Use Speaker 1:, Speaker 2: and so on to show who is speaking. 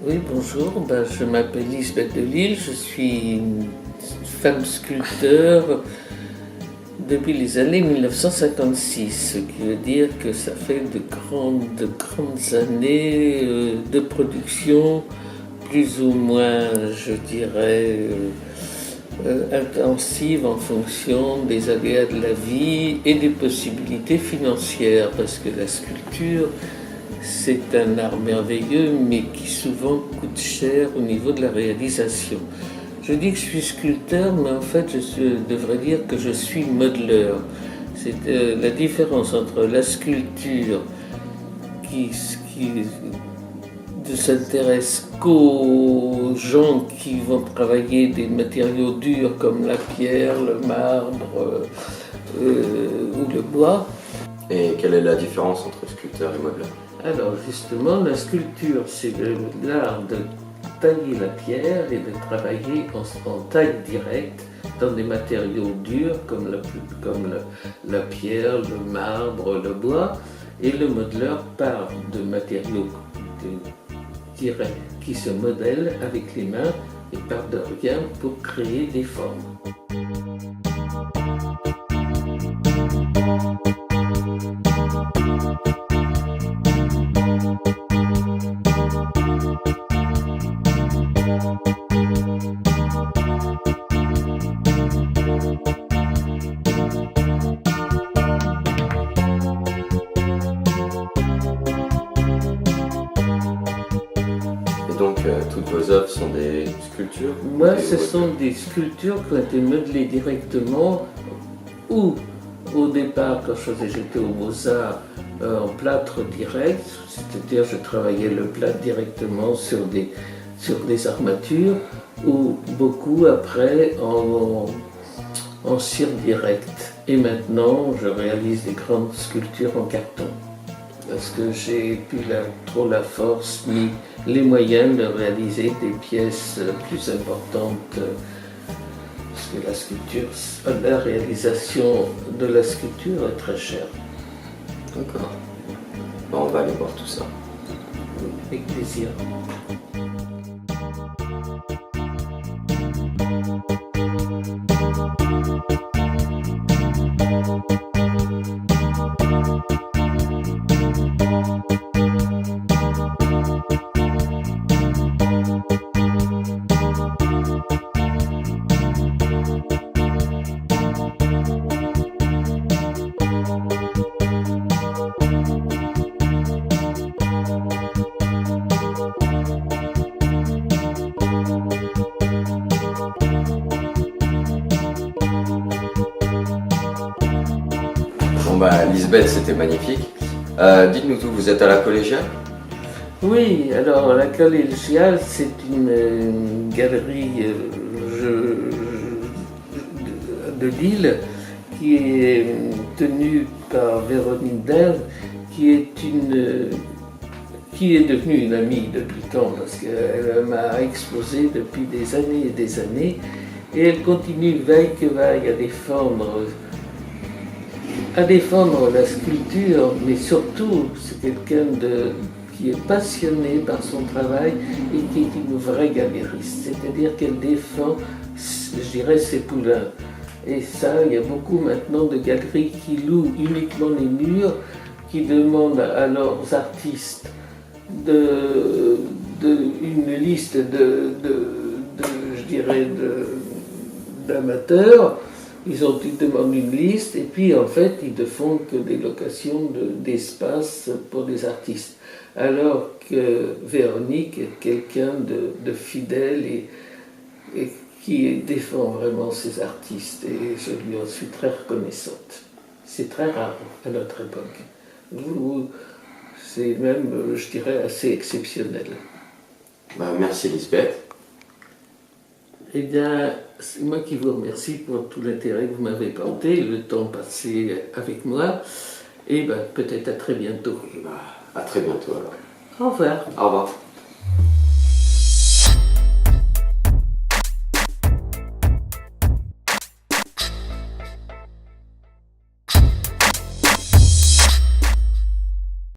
Speaker 1: Oui, bonjour, je m'appelle Lisbeth Delille, je suis une femme sculpteur depuis les années 1956, ce qui veut dire que ça fait de grandes années de production, plus ou moins, je dirais, intensive en fonction des aléas de la vie et des possibilités financières, parce que la sculpture, c'est un art merveilleux, mais qui souvent coûte cher au niveau de la réalisation. Je dis que je suis sculpteur, mais en fait, je devrais dire que je suis modeleur. C'est la différence entre la sculpture qui ne s'intéresse qu'aux gens qui vont travailler des matériaux durs comme la pierre, le marbre ou le bois.
Speaker 2: Et quelle est la différence entre sculpteur et modeleur?
Speaker 1: Alors justement, la sculpture, c'est l'art de tailler la pierre et de travailler en taille directe dans des matériaux durs comme la pierre, le marbre, le bois. Et le modeleur part de matériaux directs qui se modèlent avec les mains et part de rien pour créer des formes.
Speaker 2: Et donc, toutes vos œuvres sont des sculptures?
Speaker 1: Moi, ce sont des sculptures qui ont été modelées directement ou au départ, quand j'étais au Beaux-Arts, en plâtre direct, c'est-à-dire je travaillais le plâtre directement sur des armatures, ou beaucoup après en cire direct. Et maintenant, je réalise des grandes sculptures en carton, parce que j'ai plus trop la force ni les moyens de réaliser des pièces plus importantes. Parce que la sculpture, la réalisation de la sculpture est très chère.
Speaker 2: D'accord. Bon, on va aller voir tout ça.
Speaker 1: Avec plaisir.
Speaker 2: Bon bah, Lisbeth, c'était magnifique. Dites-nous tout, vous êtes à la collégiale?
Speaker 1: Oui, alors la collégiale, c'est une galerie de Lille qui est tenue par Véronique Derve, qui est devenue une amie depuis le temps, parce qu'elle m'a exposé depuis des années et des années, et elle continue vaille que vaille à défendre la sculpture, mais surtout c'est quelqu'un qui est passionné par son travail et qui est une vraie galériste, c'est-à-dire qu'elle défend, je dirais, ses poulains. Et ça, il y a beaucoup maintenant de galeries qui louent uniquement les murs, qui demandent à leurs artistes une liste d'amateurs. Ils demandent une liste et puis en fait ils ne font que des locations d'espace pour des artistes. Alors que Véronique est quelqu'un de fidèle et qui défend vraiment ses artistes et je lui en suis très reconnaissante. C'est très rare à notre époque. C'est même, je dirais, assez exceptionnel.
Speaker 2: Bah, merci Lisbeth.
Speaker 1: Eh bien, c'est moi qui vous remercie pour tout l'intérêt que vous m'avez porté, le temps passé avec moi, et ben, peut-être à très bientôt.
Speaker 2: Bah, à très bientôt alors.
Speaker 1: Au revoir.
Speaker 2: Au revoir.